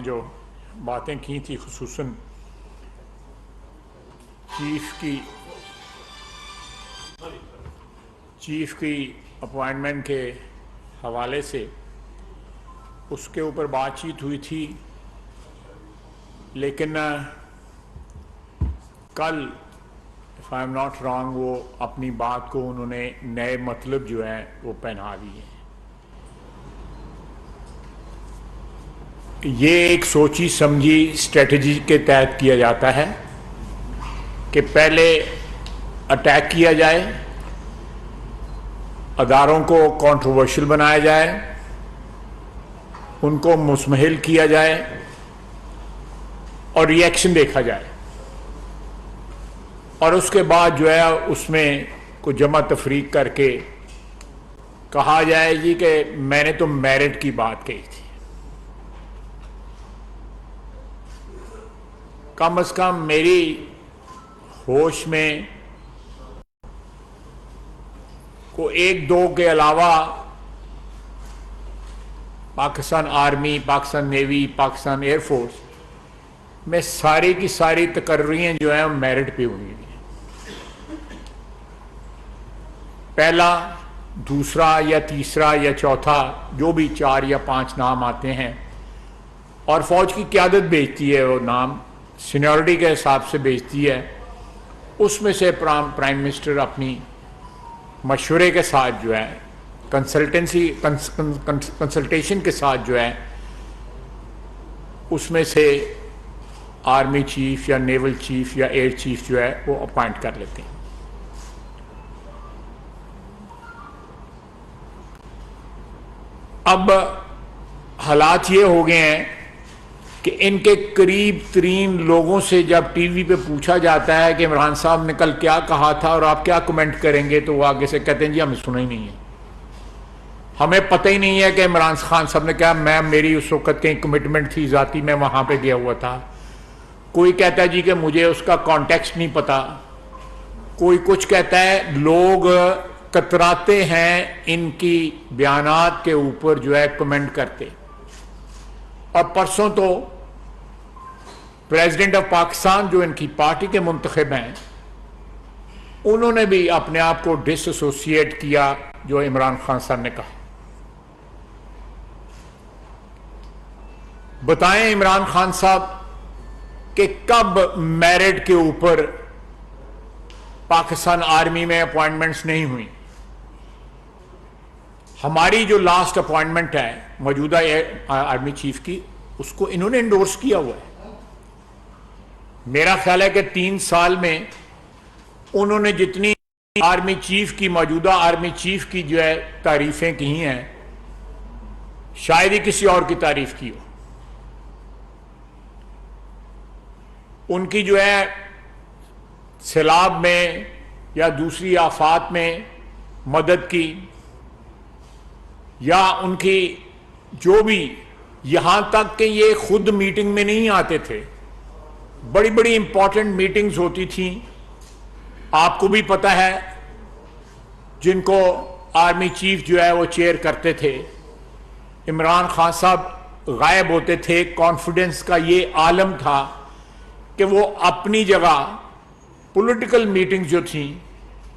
जो बातें की थी, खुसूसन चीफ की अपॉइंटमेंट के हवाले से, उसके ऊपर बातचीत हुई थी। लेकिन कल if I am not wrong वो अपनी बात को उन्होंने नए मतलब जो है वो पहना दिए। ये एक सोची समझी स्ट्रेटजी के तहत किया जाता है कि पहले अटैक किया जाए, अदारों को कंट्रोवर्शियल बनाया जाए, उनको मुस्महिल किया जाए और रिएक्शन देखा जाए, और उसके बाद जो है उसमें कुछ जमा तफरीक करके कहा जाए जी कि मैंने तो मेरिट की बात कही थी। कम से कम मेरी होश में को एक दो के अलावा Pakistan army, Pakistan navy, Pakistan air force में सारी की सारी तकर्रियाँ जो हैं मेरिट पे हुई हैं। पहला, दूसरा या तीसरा या चौथा, जो भी 4 या 5 नाम आते हैं, और फौज की क़यादत भेजती है, वो नाम सीनियरिटी के हिसाब से भेजती है। उसमें से प्राइम मिनिस्टर अपनी मशवरे के साथ जो है कंसल्टेशन के साथ जो है उसमें से आर्मी चीफ या नेवल चीफ या एयर चीफ जो है वो अपॉइंट कर लेते हैं। अब हालात ये हो गए हैं कि इनके करीब तरीन लोगों से जब टीवी पे पूछा जाता है कि इमरान साहब ने कल क्या कहा था और आप क्या कमेंट करेंगे, तो वो आगे से कहते हैं जी हमें सुना ही नहीं है, हमें पता ही नहीं है कि इमरान खान साहब ने क्या, मेरी उस वक्त कहीं कमिटमेंट थी ज़ाती, मैं वहाँ पे गया हुआ था। कोई कहता है जी कि मुझे उसका कॉन्टेक्स्ट नहीं पता, कोई कुछ कहता है। लोग कतराते हैं इनकी बयानात के ऊपर जो है कमेंट करते। और परसों तो प्रेसिडेंट ऑफ पाकिस्तान जो इनकी पार्टी के मुंतखब हैं, उन्होंने भी अपने आप को डिसएसोसिएट किया जो इमरान खान साहब ने कहा। बताएं इमरान खान साहब कि कब मेरिट के ऊपर पाकिस्तान आर्मी में अपॉइंटमेंट्स नहीं हुई। हमारी जो लास्ट अपॉइंटमेंट है मौजूदा आर्मी चीफ की, उसको इन्होंने इंडोर्स किया हुआ है। मेरा ख्याल है कि 3 साल में उन्होंने जितनी आर्मी चीफ की, मौजूदा आर्मी चीफ की जो है तारीफें की हैं, शायद ही किसी और की तारीफ की हो। उनकी जो है सैलाब में या दूसरी आफात में मदद की, या उनकी जो भी, यहां तक कि ये खुद मीटिंग में नहीं आते थे, बड़ी बड़ी इंपॉर्टेंट मीटिंग्स होती थी, आपको भी पता है, जिनको आर्मी चीफ जो है वो चेयर करते थे। इमरान खान साहब गायब होते थे। कॉन्फिडेंस का ये आलम था कि वो अपनी जगह पॉलिटिकल मीटिंग्स जो थी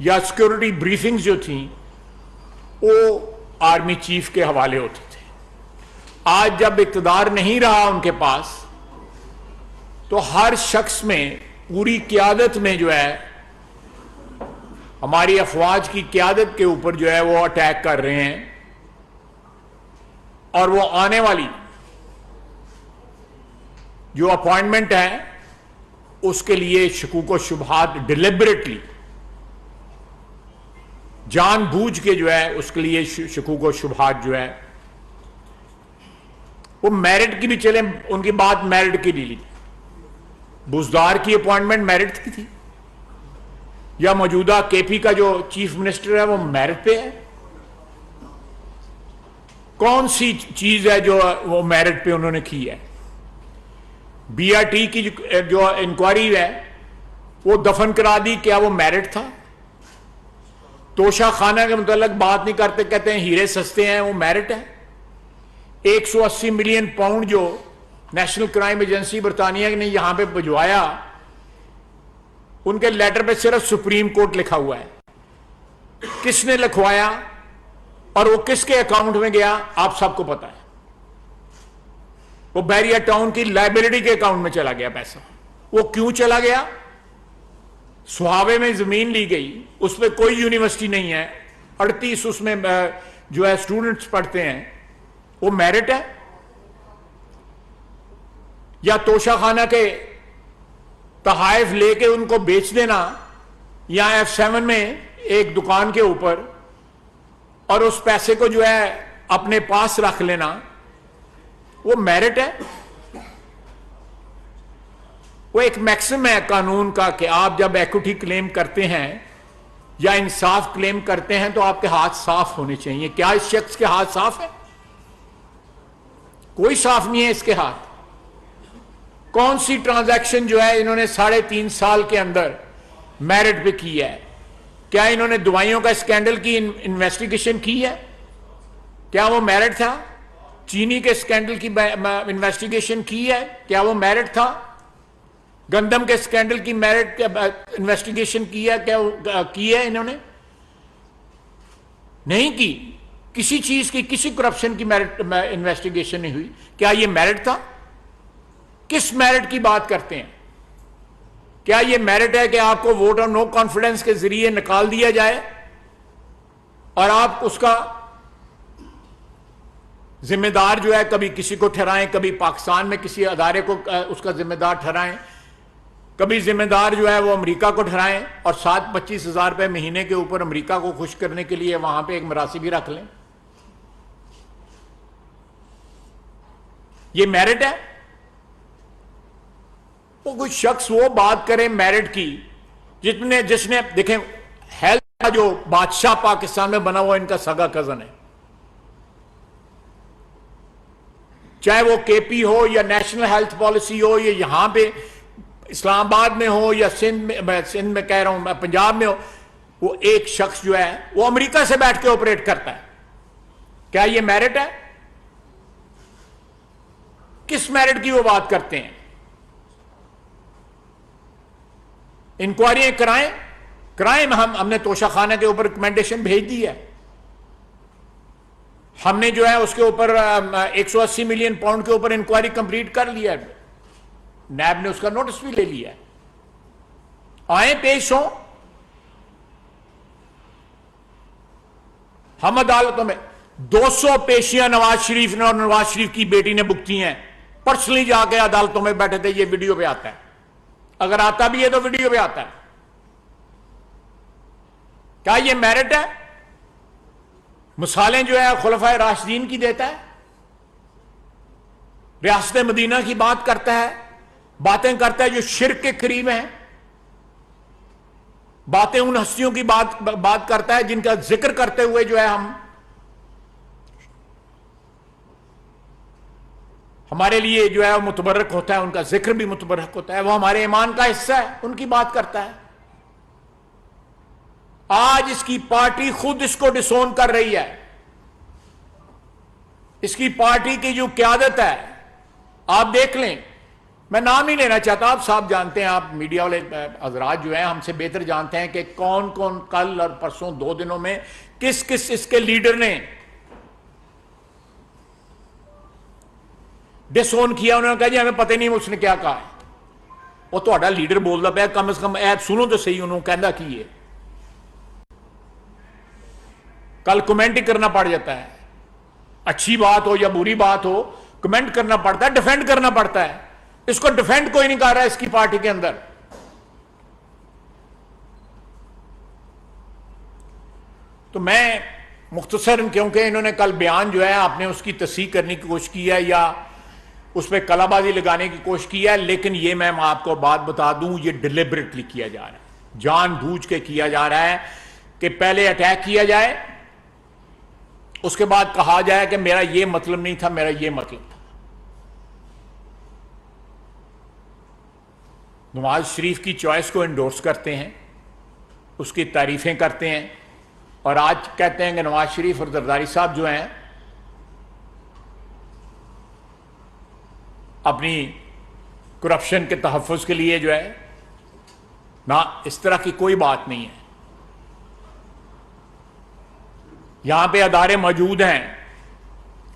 या सिक्योरिटी ब्रीफिंग्स जो थी वो आर्मी चीफ के हवाले होते थे। आज जब इक़्तिदार नहीं रहा उनके पास, तो हर शख्स में, पूरी क़यादत में जो है, हमारी अफवाज की क़यादत के ऊपर जो है वो अटैक कर रहे हैं। और वो आने वाली जो अपॉइंटमेंट है उसके लिए शकूक व शुबहात डिलिबरेटली, जानबूझ के जो है उसके लिए शकूक व शुबहात जो है वो मेरिट की भी चले। उनकी बात मेरिट की ली, बुज़दार की अपॉइंटमेंट मेरिट की थी, या मौजूदा केपी का जो चीफ मिनिस्टर है वो मेरिट पे है। कौन सी चीज है जो वो मेरिट पे उन्होंने की है? बीआरटी की जो इंक्वायरी है वो दफन करा दी, क्या वो मेरिट था? तोशा खाना के मुताल्लिक बात नहीं करते, कहते हैं हीरे सस्ते हैं, वो मेरिट है? 180 मिलियन पाउंड जो नेशनल क्राइम एजेंसी बरतानिया ने यहां पे भिजवाया, उनके लेटर पे सिर्फ सुप्रीम कोर्ट लिखा हुआ है। किसने लिखवाया और वो किसके अकाउंट में गया आप सबको पता है। वो बैरिया टाउन की लाइबिलिटी के अकाउंट में चला गया पैसा। वो क्यों चला गया? सुहावे में जमीन ली गई, उस पर कोई यूनिवर्सिटी नहीं है, 38 उसमें जो है स्टूडेंट्स पढ़ते हैं, वो मेरिट है? या तोशाखाना के तहाइफ लेके उनको बेच देना, या F7 में एक दुकान के ऊपर, और उस पैसे को जो है अपने पास रख लेना, वो मेरिट है? वो एक मैक्सिम है कानून का कि आप जब इक्विटी क्लेम करते हैं या इंसाफ क्लेम करते हैं तो आपके हाथ साफ होने चाहिए। क्या इस शख्स के हाथ साफ है? कोई साफ नहीं है इसके हाथ। कौन सी ट्रांजैक्शन जो है इन्होंने 3.5 साल के अंदर मेरिट पे की है? क्या इन्होंने दवाइयों का स्कैंडल की इन्वेस्टिगेशन की है? क्या वो मेरिट था? चीनी के स्कैंडल की इन्वेस्टिगेशन की है? क्या वो मेरिट था? गंदम के स्कैंडल की मेरिट इन्वेस्टिगेशन की है? क्या की है इन्होंने? नहीं की। किसी चीज की, किसी करप्शन की मेरिट इन्वेस्टिगेशन नहीं हुई। क्या ये मेरिट था? किस मेरिट की बात करते हैं? क्या यह मेरिट है कि आपको वोट ऑफ नो कॉन्फिडेंस के जरिए निकाल दिया जाए और आप उसका जिम्मेदार जो है कभी किसी को ठहराएं, कभी पाकिस्तान में किसी अदारे को उसका जिम्मेदार ठहराएं, कभी जिम्मेदार जो है वो अमेरिका को ठहराएं और 25,000 रुपए महीने के ऊपर अमेरिका को खुश करने के लिए वहां पे एक मरासी भी रख लें? ये मेरिट है? वो कोई शख्स वो बात करे मेरिट की जिसने देखें, हेल्थ का जो बादशाह पाकिस्तान में बना हुआ इनका सगा कजन है, चाहे वो केपी हो या नेशनल हेल्थ पॉलिसी हो, या यहां पे इस्लामाबाद में हो या सिंध में कह रहा हूं, पंजाब में हो, वो एक शख्स जो है वो अमेरिका से बैठ के ऑपरेट करता है। क्या ये मेरिट है? किस मेरिट की वो बात करते हैं? इंक्वायरी कराएं। हमने तोशाखाना के ऊपर रिकमेंडेशन भेज दी है। हमने जो है उसके ऊपर 180 मिलियन पाउंड के ऊपर इंक्वायरी कंप्लीट कर लिया है। नैब ने उसका नोटिस भी ले लिया है। आए, पेश हो। हम अदालतों में 200 पेशियां नवाज शरीफ ने और नवाज शरीफ की बेटी ने भुगती हैं। पर्सनली जाके अदालतों में बैठे थे। ये वीडियो पे आता है, अगर आता भी है तो वीडियो पे आता है। क्या ये मेरिट है? मिसालें जो है खुलफाए राशिदीन की देता है, रियासत मदीना की बात करता है, बातें करता है जो शिर्क के करीब हैं, बातें उन हस्तियों की बात करता है जिनका जिक्र करते हुए जो है हमारे लिए जो है मुतबर्रक होता है, उनका जिक्र भी मुतबर्रक होता है, वो हमारे ईमान का हिस्सा है, उनकी बात करता है। आज इसकी पार्टी खुद इसको डिसोन कर रही है। इसकी पार्टी की जो क्यादत है, आप देख लें, मैं नाम ही लेना चाहता, आप साहब जानते हैं, आप मीडिया वाले हजरात जो हैं हमसे बेहतर जानते हैं कि कौन कौन कल और परसों 2 दिनों में किस किस इसके लीडर ने डिसोन किया। उन्होंने कहा जी हमें पता ही नहीं उसने क्या कहा है। वो तो लीडर बोलता पाया, कम से कम ऐप सुनो तो सही, उन्होंने कहना की है। कल कमेंट ही करना पड़ जाता है, अच्छी बात हो या बुरी बात हो, कमेंट करना पड़ता है, डिफेंड करना पड़ता है। इसको डिफेंड कोई नहीं कर रहा है इसकी पार्टी के अंदर। तो मैं मुख्तसर, क्योंकि इन्होंने कल बयान जो है आपने उसकी तस्दीक करने की कोशिश की है या उस पर कलाबाजी लगाने की कोशिश की है, लेकिन ये मैं आपको बात बता दूं, ये डिलिबरेटली किया जा रहा है, जानबूझ के किया जा रहा है कि पहले अटैक किया जाए, उसके बाद कहा जाए कि मेरा ये मतलब नहीं था, मेरा ये मतलब था। नवाज शरीफ की चॉइस को एंडोर्स करते हैं, उसकी तारीफें करते हैं, और आज कहते हैं कि नवाज शरीफ और जरदारी साहब जो हैं अपनी करप्शन के तहफ़्फ़ुज़ के लिए जो है ना, इस तरह की कोई बात नहीं है। यहां पे अदारे मौजूद हैं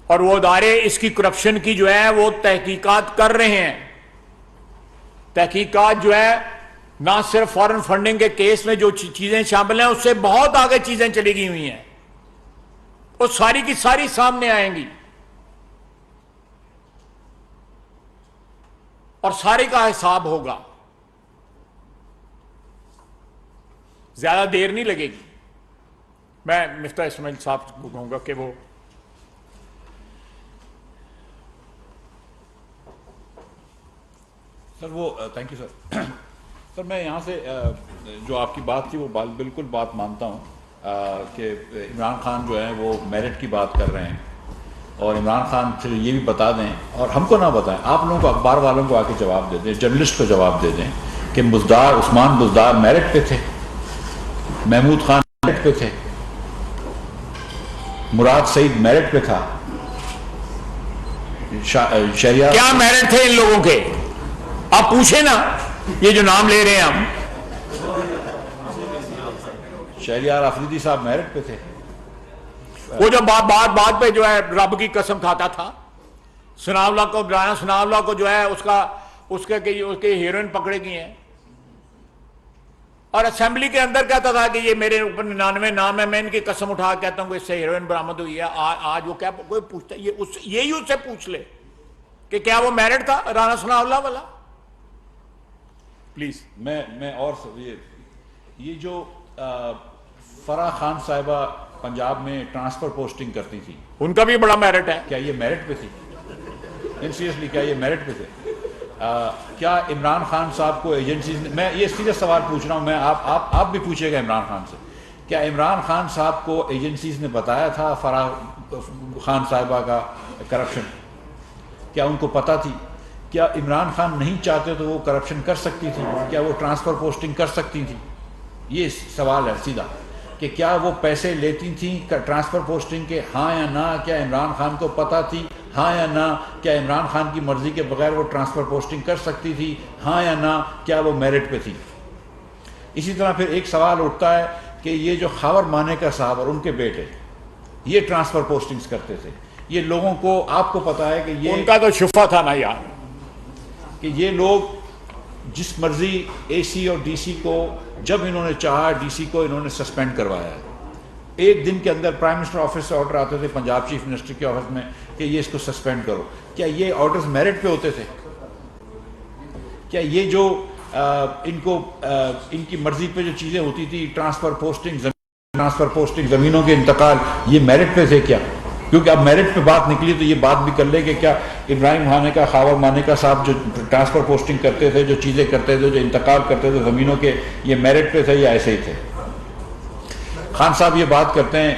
और वो अदारे इसकी करप्शन की जो है वो तहकीकात कर रहे हैं। तहकीकात जो है ना सिर्फ फॉरेन फंडिंग के केस में जो चीजें शामिल हैं, उससे बहुत आगे चीजें चली गई हुई हैं, वो सारी की सारी सामने आएंगी और सारे का हिसाब होगा। ज्यादा देर नहीं लगेगी। मैं मिफ्ता इस्माइल साहब को कहूंगा कि वो sir thank you sir. Sir मैं यहाँ से जो आपकी बात थी वो बिल्कुल बात मानता हूँ कि इमरान खान जो है वो मेरिट की बात कर रहे हैं और इमरान खान फिर ये भी बता दें और हमको ना बताएं, आप लोगों को अखबार वालों को आके जवाब दे दें, जर्नलिस्ट को जवाब दे दें कि उस्मान बुज़दार मेरिट पे थे, महमूद खान मेरिट पे थे, मुराद सईद मेरिट पे था, शहरियार क्या मेरिट थे इन लोगों के? आप पूछे ना, ये जो नाम ले रहे हैं हम। शहरियार अफरीदी साहब मेरिट पे थे। वो जो बात पे जो है रब की कसम खाता था, सुनावला को, राना सुनावला को जो है उसके हीरोइन पकड़े गई हैं और असेंबली के अंदर कहता था कि ये मेरे ऊपर 99 नाम है, मैं इनकी कसम उठा कहता हूं कि इससे हीरोइन बरामद हुई है। आज वो क्या कोई पूछता, यही उससे पूछ ले कि क्या वो मेरिट था राना सुनावला वाला। प्लीज। मैं और ये जो फराह खान साहिबा पंजाब में ट्रांसफर पोस्टिंग करती थी, उनका भी बड़ा मेरिट है। क्या ये मेरिट पे थी? इन सीरियसली क्या ये मेरिट पे थे? क्या इमरान खान साहब को एजेंसी, मैं ये सीरियस सवाल पूछ रहा हूँ, मैं आप भी पूछिएगा इमरान खान से, क्या इमरान खान साहब को एजेंसीज ने बताया था फराह खान साहिबा का करप्शन? क्या उनको पता थी? क्या इमरान खान नहीं चाहते तो वो करप्शन कर सकती थी? क्या वो ट्रांसफर पोस्टिंग कर सकती थी? ये सवाल है सीधा कि क्या वो पैसे लेती थी ट्रांसफर पोस्टिंग के, हाँ या ना? क्या इमरान खान को पता थी, हाँ या ना? क्या इमरान खान की मर्जी के बगैर वो ट्रांसफर पोस्टिंग कर सकती थी, हाँ या ना? क्या वो मेरिट पे थी? इसी तरह फिर एक सवाल उठता है कि ये जो खावर मानेका साहब और उनके बेटे ये ट्रांसफर पोस्टिंग्स करते थे, ये लोगों को, आपको पता है कि ये उनका तो शुफा था ना यार, कि ये लोग जिस मर्जी एसी और डीसी को, जब इन्होंने चाहा डीसी को इन्होंने सस्पेंड करवाया है। एक दिन के अंदर प्राइम मिनिस्टर ऑफिस से ऑर्डर आते थे पंजाब चीफ मिनिस्टर के ऑफिस में कि ये इसको सस्पेंड करो। क्या ये ऑर्डर्स मेरिट पे होते थे? क्या ये जो इनकी मर्जी पे जो चीज़ें होती थी, ट्रांसफर पोस्टिंग, ज़मीनों के इंतकाल, ये मेरिट पे थे क्या? क्योंकि अब मेरिट पे बात निकली तो ये बात भी कर ले कि क्या इब्राहिम मानेका, खावर मानेका साहब जो ट्रांसफर पोस्टिंग करते थे, जो चीज़ें करते थे, जो इंतकाल करते थे ज़मीनों के, ये मेरिट पे थे या ऐसे ही थे? खान साहब ये बात करते हैं,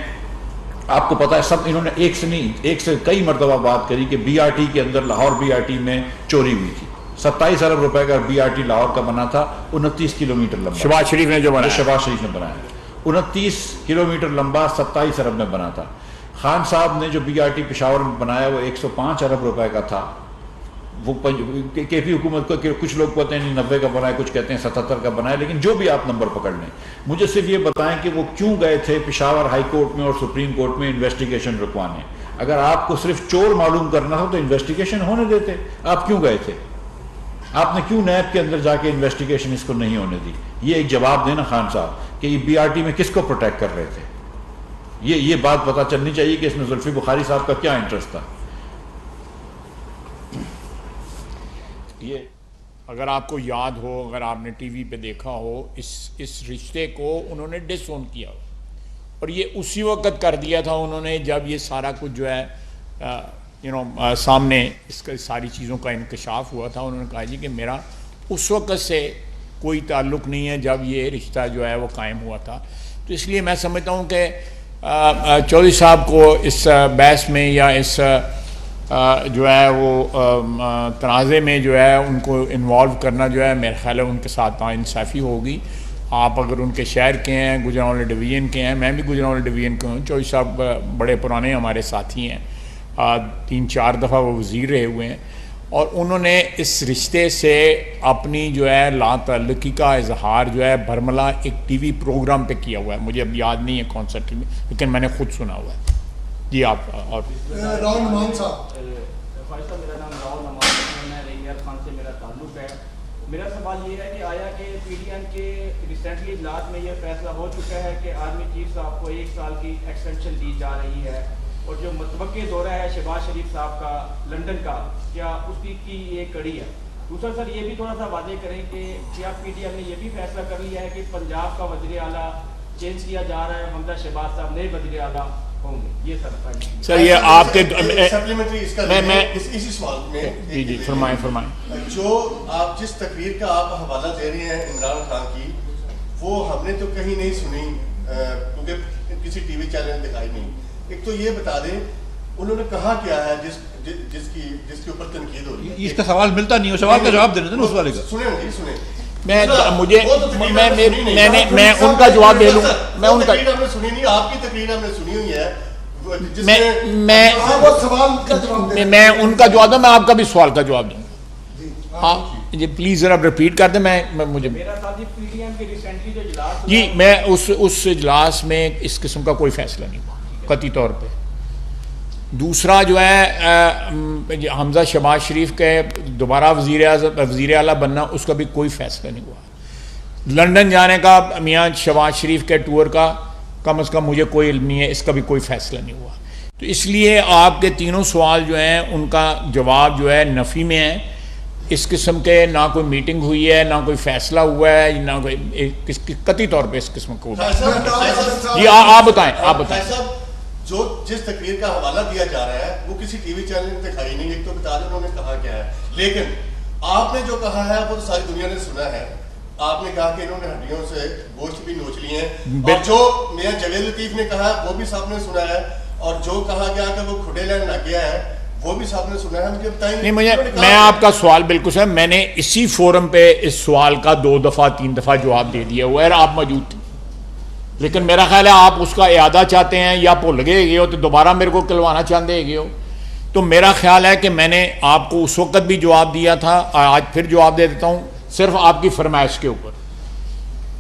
आपको पता है सब इन्होंने एक से कई मरतबा बात करी कि BRT के अंदर, लाहौर BRT में चोरी हुई थी। 27 अरब रुपए का BRT लाहौर का बना था, 29 किलोमीटर लंबा। शहबाज शरीफ ने जो बनाया, शहबाज शरीफ ने बनाया, 29 किलोमीटर लंबा 27 अरब में बना था। खान साहब ने जो BRT पेशावर में बनाया वो 105 अरब रुपए का था। वो KP हुकूमत को, कुछ लोग कहते हैं 90 का बनाया, कुछ कहते हैं 77 का बनाया, लेकिन जो भी आप नंबर पकड़ लें, मुझे सिर्फ ये बताएं कि वो क्यों गए थे पेशावर हाई कोर्ट में और सुप्रीम कोर्ट में इन्वेस्टिगेशन रुकवाने? अगर आपको सिर्फ चोर मालूम करना हो तो इन्वेस्टिगेशन होने देते, आप क्यों गए थे? आपने क्यों नैब के अंदर जाके इन्वेस्टिगेशन इसको नहीं होने दी? ये एक जवाब देना खान साहब कि ये BRT में किसको प्रोटेक्ट कर रहे थे? ये बात पता चलनी चाहिए कि इसमें जुल्फी बुखारी साहब का क्या इंटरेस्ट था। ये अगर आपको याद हो, अगर आपने टीवी पे देखा हो, इस रिश्ते को उन्होंने डिसओन किया और ये उसी वक्त कर दिया था उन्होंने जब ये सारा कुछ जो है सामने इसका सारी चीज़ों का इंकशाफ हुआ था। उन्होंने कहा जी कि मेरा उस वक्त से कोई ताल्लुक़ नहीं है जब ये रिश्ता जो है वो कायम हुआ था। तो इसलिए मैं समझता हूँ कि चौधरी साहब को इस बहस में या इस जो है वो तनाज़े में जो है उनको इन्वॉल्व करना जो है मेरे ख्याल है उनके साथ नाइंसाफ़ी होगी। आप अगर उनके शहर के हैं, गुजरांवाला डिवीज़न के हैं, मैं भी गुजरांवाला डिवीज़न के हूँ, चौधरी साहब बड़े पुराने हमारे साथी हैं, 3-4 दफ़ा वो वज़ीर रहे हुए हैं और उन्होंने इस रिश्ते से अपनी जो है लातल्लुकी का इजहार जो है बरमला एक टीवी प्रोग्राम पे किया हुआ है, मुझे अब याद नहीं है कौन सा टीवी, लेकिन मैंने खुद सुना हुआ है। जी आप और राहुल नुमान साहब। ख्वाहिश साहब, मेरा नाम राहुल नुमान है, मैं रैनियर खान से मेरा ताल्लुक़ है। मेरा सवाल ये है कि आया कि PDM के रिसेंटली इजलास में ये फैसला हो चुका है कि आर्मी चीफ साहब को 1 साल की एक्सटेंशन दी जा रही है, और जो मतवक्के दौरा है शहबाज शरीफ साहब का लंदन का, क्या उसकी की ये कड़ी है? दूसरा सर, ये भी थोड़ा सा वादे करें कि क्या PDM ने ये भी फैसला कर लिया है कि पंजाब का वज़ीर आला चेंज किया जा रहा है, हमजा शहबाज साहब नए वज़ीर आला होंगे? ये सर ये आपके सप्लीमेंट्री इसका मैं इसी सवाल में जी फरमाएं। जो आप जिस तकरीर का आप हवाला दे रहे हैं इमरान खान की, वो हमने तो कहीं नहीं सुनी, क्योंकि किसी टीवी चैनल में दिखाई नहीं। एक तो ये बता दें उन्होंने कहा क्या है जिसके ऊपर तनकीद हो रही है? इसका सवाल मिलता नहीं हो, सवाल का जवाब देना था ना उस वाले का। सुने जी सुने, मैं उनका जवाब दे लूं। मैं उनका हमने सुनी नहीं, आपकी तकरीर हमने सुनी हुई है। मैं उनका जवाब दूं, मैं आपका भी सवाल का जवाब दूंगा। हाँ जी प्लीज जरा रिपीट कर दे। मैं मुझे मेरा साथ ही PDM के रिसेंटली जो इजलास जी, मैं उस इजलास में इस किस्म का कोई फैसला नहीं हुआ कतई तौर पे। दूसरा जो है हमजा शहबाज शरीफ के दोबारा वज़ीर आला बनना, उसका भी कोई फैसला नहीं हुआ। लंदन जाने का मियाँ शहबाज शरीफ के टूर का कम अज़ कम मुझे कोई इल्म नहीं है, इसका भी कोई फैसला नहीं हुआ। तो इसलिए आपके तीनों सवाल जो हैं उनका जवाब जो है नफ़ी में है। इस किस्म के ना कोई मीटिंग हुई है, ना कोई फैसला हुआ है, ना कोई कतई तौर पे इस किस्म को। जी आप बताएं। जो जिस तकरीर का हवाला दिया जा रहा है वो किसी टीवी चैनल में दिखाई नहीं। एक तो बता दें उन्होंने कहा क्या है, लेकिन आपने जो कहा है वो तो सारी दुनिया ने सुना है। आपने कहा कि इन्होंने हड्डियों से गोश्त भी नोच लिए हैं, और जो मियां जवेद लतीफ ने कहा वो भी सबने सुना है, और जो कहा गया कि वो खुडे लैंड लग गया है वो भी सबने सुना है। मुझे बताएंगे नहीं, मैं आपका सवाल बिल्कुल सर, मैंने इसी फोरम पे इस सवाल का 2 दफ़ा 3 दफ़ा जवाब दे दिया हुआ है, आप मौजूद थे। लेकिन मेरा ख्याल है आप उसका इयादा चाहते हैं, या भुल गए हो तो दोबारा मेरे को कहलवाना चाहते हो। तो मेरा ख्याल है कि मैंने आपको उस वक्त भी जवाब दिया था, आज फिर जवाब दे देता हूँ, सिर्फ आपकी फरमाइश के ऊपर,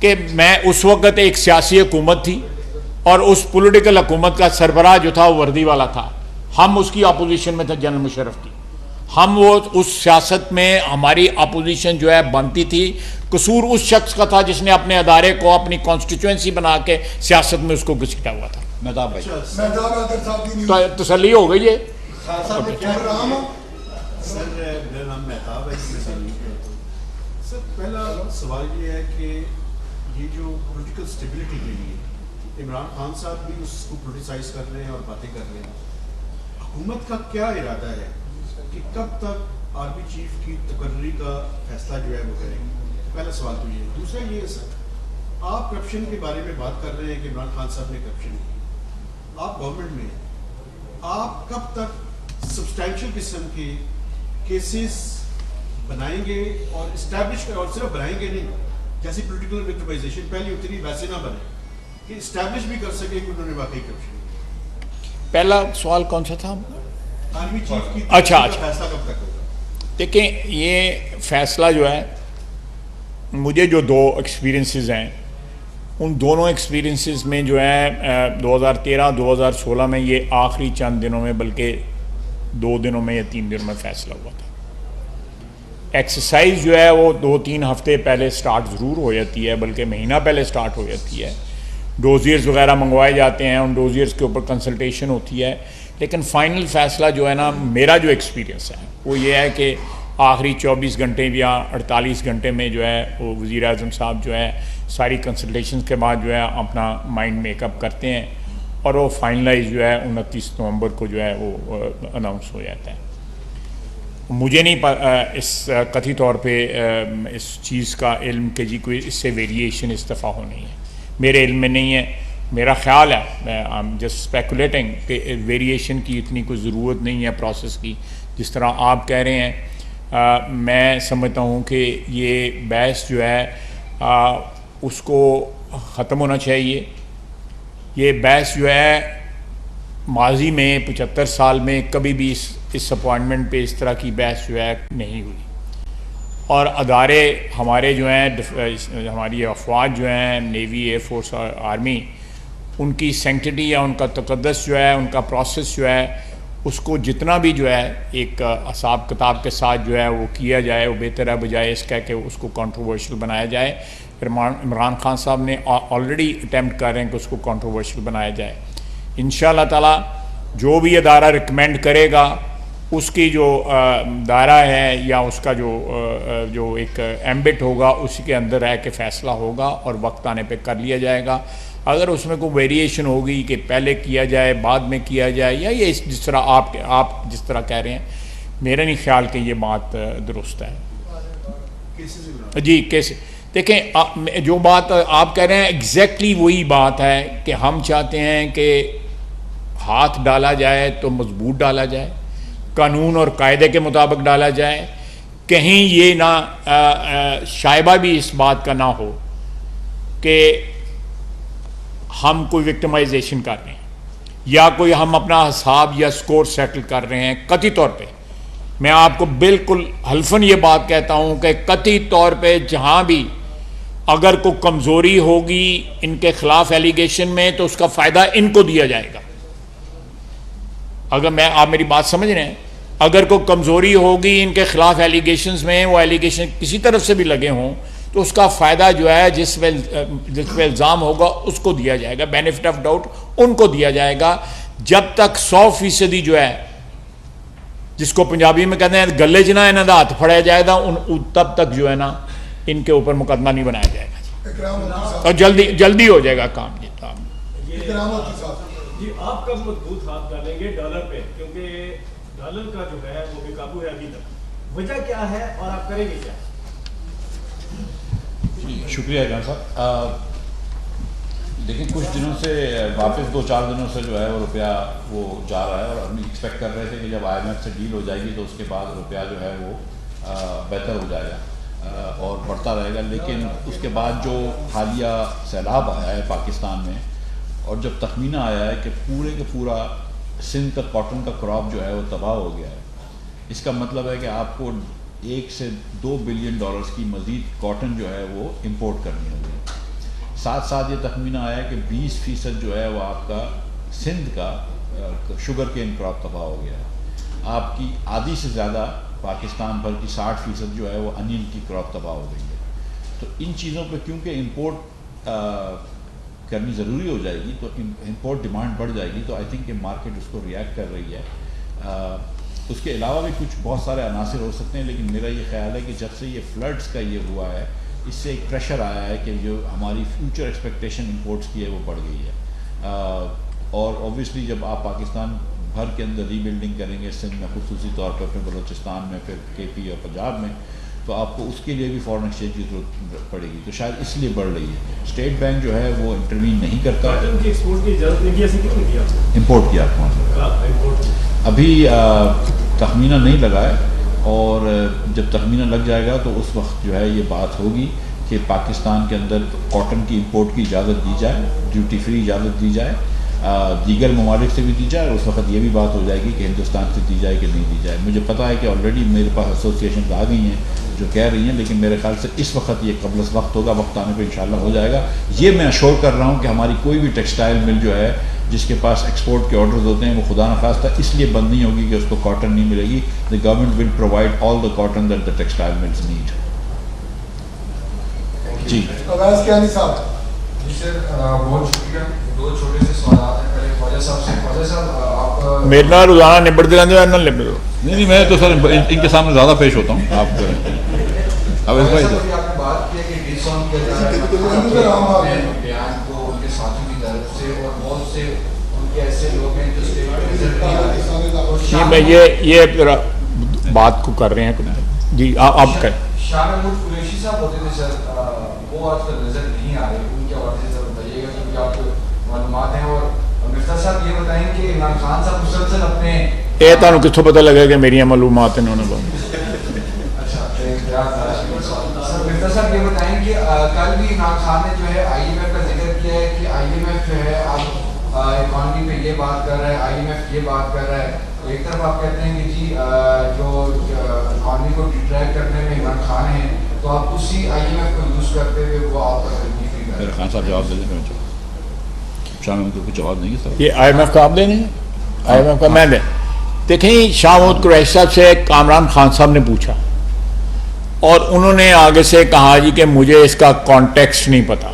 कि मैं उस वक्त एक सियासी हुकूमत थी और उस पॉलिटिकल हुकूमत का सरबराह जो था वो वर्दी वाला था। हम उसकी अपोजिशन में थे जनरल मुशर्रफ की। हम वो उस सियासत में हमारी अपोजिशन जो है बनती थी। कसूर उस शख्स का था जिसने अपने अदारे को अपनी कॉन्स्टिट्यूएंसी बना के सियासत में उसको घसीटा हुआ था। मेहताब भाई तो तसल्ली हो गई है। सर मेरा नाम मेहताब है। सर पहला सवाल ये है कि ये जो पॉलिटिकल स्टेबिलिटी के लिए इमरान खान साहब भी उसको पोलिटिसाइज कर रहे हैं और बातें कर रहे हैं, हुकूमत का क्या इरादा है कि कब तक आर्मी चीफ की तकर्री का फैसला जो है वो करेंगे? पहला सवाल तो ये। दूसरा ये है सर, आप करप्शन के बारे में बात कर रहे हैं कि इमरान खान साहब ने करप्शन की, आप गवर्नमेंट में हैं, आप कब तक सब्सटैंशियल किस्म के केसेस बनाएंगे और इस्टेब्लिश कर, और सिर्फ बनाएंगे नहीं, जैसी पॉलिटिकल विक्टिमाइजेशन पहले उतनी वैसे ना बने कि इस्टेब्लिश भी कर सके कि उन्होंने वाकई करप्शन किया। पहला सवाल कौन सा था? आर्मी चीफ की अच्छा फैसला कब तक होगा? देखिए ये फैसला जो है, मुझे जो 2 एक्सपीरियंसेस हैं उन दोनों एक्सपीरियंसेस में जो है 2013-2016 में ये आखिरी चंद दिनों में, बल्कि 2 दिनों में या 3 दिनों में फैसला हुआ था। एक्सरसाइज जो है वो 2-3 हफ्ते पहले स्टार्ट ज़रूर हो जाती है, बल्कि महीना पहले स्टार्ट हो जाती है। डोजियर्स वगैरह मंगवाए जाते हैं, उन डोजियर्स के ऊपर कंसल्टेशन होती है, लेकिन फ़ाइनल फ़ैसला जो है ना, मेरा जो एक्सपीरियंस है वो ये है कि आखिरी 24 घंटे या 48 घंटे में जो है वो वज़ीर आज़म साहब जो है सारी कंसल्टेशन के बाद जो है अपना माइंड मेकअप करते हैं और वो फाइनलाइज जो है 29 नवंबर को जो है वो अनाउंस हो जाता है। मुझे नहीं इस कथित तौर पे इस चीज़ का इल्म कि जी कोई इससे वेरिएशन इस दफ़ा होनी है, मेरे इल्म में नहीं है। मेरा ख्याल है, आई एम जस्ट स्पेकुलेटिंग, कि वेरिएशन की इतनी कोई ज़रूरत नहीं है प्रोसेस की जिस तरह आप कह रहे हैं। मैं समझता हूँ कि ये बहस जो है उसको ख़त्म होना चाहिए। ये बहस जो है माजी में 75 साल में कभी भी इस अपॉइंटमेंट पे इस तरह की बहस जो है नहीं हुई। और अदारे हमारे जो हैं, हमारी अफवाज जो हैं, नेवी, एयरफोर्स और आर्मी, उनकी सेंक्टिटी या उनका तकद्दस जो है, उनका प्रोसेस जो है, उसको जितना भी जो है एक हिसाब किताब के साथ जो है वो किया जाए, वो बेहतर है बजाय इसका कि उसको कंट्रोवर्शियल बनाया जाए। इमरान खान साहब ने ऑलरेडी अटैम्प्ट कर रहे हैं कि उसको कंट्रोवर्शियल बनाया जाए। इंशाअल्लाह ताला जो भी अदारा रिकमेंड करेगा उसकी जो दायरा है या उसका जो एक एम्बिट होगा उसी के अंदर रह के फ़ैसला होगा और वक्त आने पे कर लिया जाएगा। अगर उसमें कोई वेरिएशन होगी कि पहले किया जाए बाद में किया जाए, या ये जिस तरह आप जिस तरह कह रहे हैं, मेरा नहीं ख्याल कि ये बात दुरुस्त है। जी कैसे देखें, जो बात आप कह रहे हैं एग्जैक्टली वही बात है कि हम चाहते हैं कि हाथ डाला जाए तो मजबूत डाला जाए, कानून और कायदे के मुताबिक डाला जाए। कहीं ये ना शायबा भी इस बात का ना हो कि हम कोई विक्टिमाइजेशन कर रहे हैं या कोई हम अपना हिसाब या स्कोर सेटल कर रहे हैं। कतई तौर पे मैं आपको बिल्कुल हल्फन ये बात कहता हूँ कि कतई तौर पे जहाँ भी अगर कोई कमज़ोरी होगी इनके खिलाफ एलिगेशन में तो उसका फ़ायदा इनको दिया जाएगा। अगर आप मेरी बात समझ रहे हैं, अगर कोई कमज़ोरी होगी इनके खिलाफ एलिगेशंस में, वो एलिगेशन किसी तरफ से भी लगे हों, तो उसका फ़ायदा जो है जिस पे इल्ज़ाम होगा उसको दिया जाएगा, बेनिफिट ऑफ डाउट उनको दिया जाएगा। जब तक 100% जो है, जिसको पंजाबी में कहते हैं गले च ना इन्हों का हाथ फड़िया जाएगा, तब तक जो है ना इनके ऊपर मुकदमा नहीं बनाया जाएगा और जल्दी हो जाएगा काम। जी आप कब मजबूत हाथ डालेंगे डॉलर पे, क्योंकि डॉलर का जो है वो बेकाबू है अभी तक, वजह क्या है और आप करेंगे क्या? शुक्रिया जान साहब। लेकिन कुछ दिनों से वापस 2-4 दिनों से जो है वो रुपया वो जा रहा है और हम एक्सपेक्ट कर रहे थे कि जब IMF से डील हो जाएगी तो उसके बाद रुपया जो है वो बेहतर हो जाएगा और बढ़ता रहेगा। लेकिन उसके बाद जो हालिया सैलाब आया है पाकिस्तान में और जब तखमीना आया है कि पूरे के पूरा सिंध का कॉटन का क्रॉप जो है वो तबाह हो गया है, इसका मतलब है कि आपको 1 से 2 बिलियन डॉलर्स की मज़ीद कॉटन जो है वो इंपोर्ट करनी होगी। साथ साथ ये तखमीना आया कि 20% जो है वो आपका सिंध का शुगर केन क्रॉप तबाह हो गया है। आपकी आधी से ज़्यादा पाकिस्तान भर की 60% जो है वो अनिल की क्रॉप तबाह हो गई है। तो इन चीज़ों पर क्योंकि इंपोर्ट करनी ज़रूरी हो जाएगी तो इंपोर्ट डिमांड बढ़ जाएगी, तो आई थिंक कि मार्केट उसको रिएक्ट कर रही है। उसके अलावा भी कुछ बहुत सारे अनासिर हो सकते हैं, लेकिन मेरा ये ख्याल है कि जब से ये फ्लड्स का ये हुआ है इससे एक प्रेशर आया है कि जो हमारी फ्यूचर एक्सपेक्टेशन इंपोर्ट्स की है वो बढ़ गई है। और ऑब्वियसली जब आप पाकिस्तान भर के अंदर रीबिल्डिंग करेंगे, सिंध में खुसूसी तौर पर, फिर बलूचिस्तान में, फिर KP और पंजाब में, तो आपको उसके लिए भी फॉरेन एक्सचेंज की जरूरत पड़ेगी, तो शायद इसलिए बढ़ रही है। स्टेट बैंक जो है वो इंटरवीन नहीं करता। एक्सपोर्ट की इजाज़त इंडिया से कितनी किया? इंपोर्ट किया अभी तखमीना नहीं लगा है, और जब तखमीना लग जाएगा तो उस वक्त जो है ये बात होगी कि पाकिस्तान के अंदर कॉटन की इंपोर्ट की इजाज़त दी जाए, ड्यूटी फ्री इजाज़त दी जाए, दीगर ममालिक से भी दी जाए, और उस वक्त ये भी बात हो जाएगी कि हिंदुस्तान से दी जाए कि नहीं दी जाए। मुझे पता है कि ऑलरेडी मेरे पास एसोसिएशन आ गई हैं जो कह रही हैं, लेकिन मेरे ख्याल से इस वक्त ये कबल वक्त होगा, वक्त आने पर इंशाल्लाह हो जाएगा। ये मैं अश्योर कर रहा हूँ कि हमारी कोई भी टेक्सटाइल मिल जो है जिसके पास एक्सपोर्ट के ऑर्डर्स होते हैं वो खुदा न खास्ता इसलिए बंद नहीं होगी कि उसको कॉटन नहीं मिलेगी। The government will provide all the cotton that the textile mills need. जी बहुत शुक्रिया। 2 छोटे से सवाल हैं। पहले ख्वाजा साहब से, ख्वाजा साहब आप मेरे नाल रोजाना निबड़ते रहते हो, निबड़ दो। नहीं, मैं तो सर इनके सामने ज़्यादा पेश होता हूँ। आप अब इस भाई आपने बात किया कि डिसऑन किया जा रहा है बयान को उनके साथियों की तरफ से, और बहुत से उनके ऐसे लोग हैं जो स्टेट में रिजल्ट नहीं आ रहे। ये बात को कर रहे हैं जी, आप कहें। शाह महमूद कुरैशी साहब होते थे सर, वो आजकल रिजल्ट नहीं आ रहे, उनके हवाले से बताइएगा क्योंकि आपको मालूमात हैं। और मिर्जा साहब ये बताएं कि इमरान खान साहब मुसलसल अपने ये तुहानू कित्थों पता लगेगा कि मेरी मालूमात इन्होंने सर मिर्जा साहब ये बताएं कि कल भी इमरान खान ने जो है IMF का जिक्र किया है कि IMF जो है अब इकॉनमी पे ये बात कर रहा है, IMF ये बात कर रहा है, एक तरफ आप कहते हैं कि जी जो इकॉनमी को डिट्रैक्ट करने में इमरान खान है, तो आप उसी IMF को यूज करते हुए वो आपका तकलीफ कर रहे हैं। खान साहब जवाब दे दें, शाह महमूद को कुछ जवाब नहीं सर। ये IMF का आप देंगे, IMF का मैं दे। देखें, शाह महमूद कुरैशी साहब से कामरान खान साहब ने पूछा और उन्होंने आगे से कहा जी कि मुझे इसका कॉन्टेक्स्ट नहीं पता।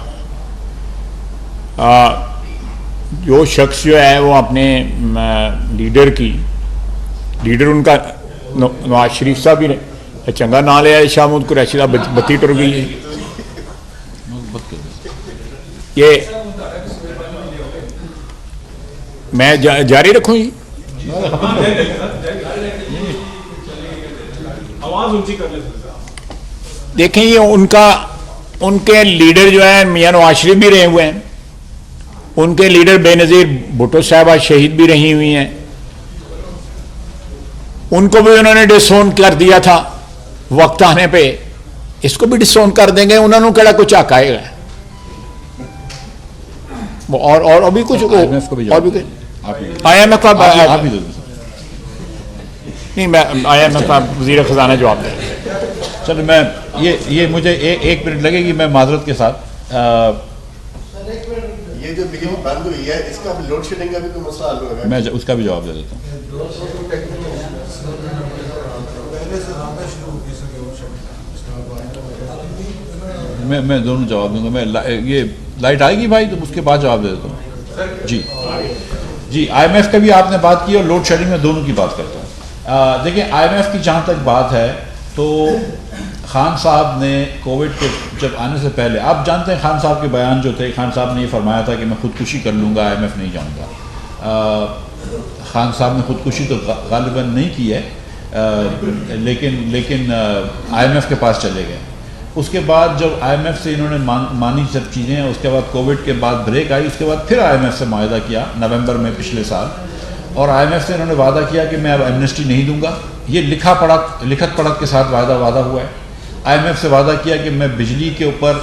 जो शख्स जो है वो अपने लीडर उनका नवाज शरीफ साहब ही ने चंगा ना लिया, शाह महमूद कुरैशी साहब बत्ती टुर गई है। ये मैं जारी रखूं जी? आवाज ऊंची कर ले। देखें, ये उनके लीडर जो है मियां नवाज शरीफ भी रहे हुए हैं, उनके लीडर बेनजीर भुट्टो साहबा शहीद भी रही हुई हैं, उनको भी उन्होंने डिसोन कर दिया था वक्त आने पे, इसको भी डिसोन कर देंगे, उन्होंने केड़ा कुछ आकाएगा और अभी कुछ IMF को भी और भी IMF का आप ही दे दें नहीं, मैं IMF का वज़ीर ख़ज़ाना जवाब दें। चलो, मैं ये मुझे एक मिनट लगेगी, मैं माजरत के साथ ये जो बिजली बंद हुई है, इसका भी लोड शेडिंग का भी कोई मसला हल होगा? मैं उसका भी जवाब दे देता हूँ। मैं दोनों जवाब दूंगा। ये लाइट आएगी भाई तो उसके बाद जवाब दे देता हूँ। जी, IMF का भी आपने बात की और लोड शेडिंग में दोनों की बात करता हूँ। देखिए, IMF की जहाँ तक बात है तो खान साहब ने कोविड के जब आने से पहले, आप जानते हैं खान साहब के बयान जो थे, खान साहब ने ये फरमाया था कि मैं खुदकुशी कर लूँगा, IMF नहीं जाऊँगा। खान साहब ने खुदकुशी तो गालिबन नहीं की है, लेकिन IMF के पास चले गए। उसके बाद जब IMF से इन्होंने मानी सब चीज़ें, उसके बाद कोविड के बाद ब्रेक आई, उसके बाद फिर IMF से मुआहदा किया नवंबर में पिछले साल, और IMF से इन्होंने वादा किया कि मैं अब एमनेस्टी नहीं दूंगा। ये लिखत पढ़त के साथ वादा हुआ है। IMF से वादा किया कि मैं बिजली के ऊपर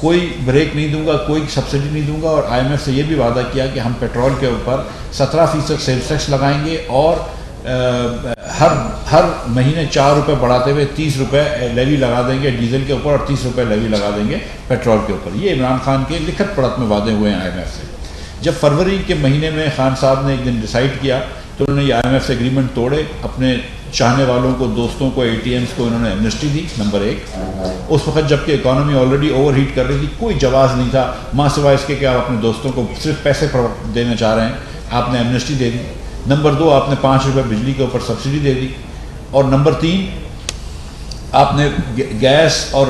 कोई ब्रेक नहीं दूंगा, कोई सब्सिडी नहीं दूंगा, और IMF से ये भी वादा किया कि हम पेट्रोल के ऊपर 17% सेल्स टैक्स लगाएंगे और हर महीने 4 रुपये बढ़ाते हुए 30 रुपये लेवी लगा देंगे डीजल के ऊपर और 30 रुपये लेवी लगा देंगे पेट्रोल के ऊपर। ये इमरान खान के लिखत पढ़त में वादे हुए हैं IMF से। जब फरवरी के महीने में खान साहब ने एक दिन डिसाइड किया तो उन्होंने ये IMF से एग्रीमेंट तोड़े, अपने चाहने वालों को, दोस्तों को, ATMs को इन्होंने एमनेस्टी दी, नंबर 1। उस वक्त जबकि इकॉनमी ऑलरेडी ओवरहीट कर रही थी, कोई जवाब नहीं था माँ सिवाय इसके कि आप अपने दोस्तों को सिर्फ पैसे देना चाह रहे हैं, आपने एमनेस्टी दे दी। नंबर 2, आपने 5 रुपये बिजली के ऊपर सब्सिडी दे दी, और नंबर 3, आपने गैस और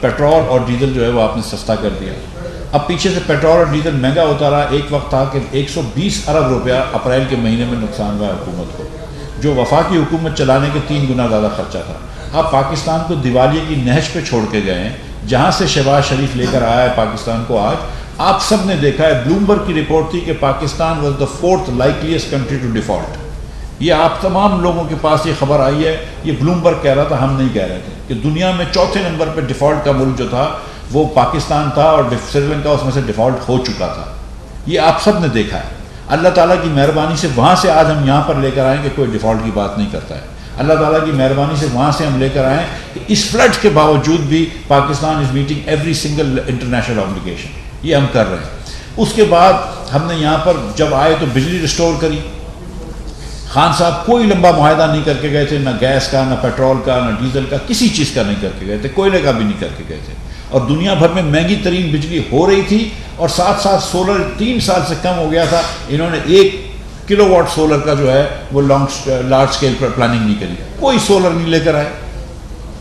पेट्रोल और डीजल जो है वो आपने सस्ता कर दिया। अब पीछे से पेट्रोल और डीजल महंगा होता रहा, एक वक्त था कि 120 अरब रुपया अप्रैल के महीने में नुकसान हुआ हुकूमत को, जो वफाकी हुकूमत चलाने के 3 गुना ज़्यादा खर्चा था। अब पाकिस्तान को दिवालिये की नहज पे छोड़ के गए हैं, जहाँ से शहबाज शरीफ लेकर आया है पाकिस्तान को। आज आप सब ने देखा है, ब्लूमबर्ग की रिपोर्ट थी कि Pakistan was the 4th likeliest country to default. ये आप तमाम लोगों के पास ये खबर आई है, ये ब्लूमबर्ग कह रहा था, हम नहीं कह रहे थे, कि दुनिया में 4थे नंबर पर डिफॉल्ट का मुल्क जो था वो पाकिस्तान था, और श्रीलंका उसमें से डिफॉल्ट हो चुका था। ये आप सब ने देखा है। अल्लाह ताला की मेहरबानी से वहाँ से आज हम यहाँ पर लेकर आए कि कोई डिफॉल्ट की बात नहीं करता है। अल्लाह ताला की मेहरबानी से वहाँ से हम लेकर आए कि इस फ्लड के बावजूद भी Pakistan is meeting every single international obligation, ये हम कर रहे हैं। उसके बाद हमने यहाँ पर जब आए तो बिजली रिस्टोर करी। खान साहब कोई लंबा मुआहदा नहीं करके गए थे, ना गैस का, ना पेट्रोल का, ना डीजल का, किसी चीज़ का नहीं करके गए थे, कोयले का भी नहीं करके गए थे। और दुनिया भर में महंगी तरीन बिजली हो रही थी, और साथ साथ सोलर 3 साल से कम हो गया था। इन्होंने 1 किलोवाट सोलर का जो है वो लार्ज स्केल पर प्लानिंग नहीं करी, कोई सोलर नहीं लेकर आए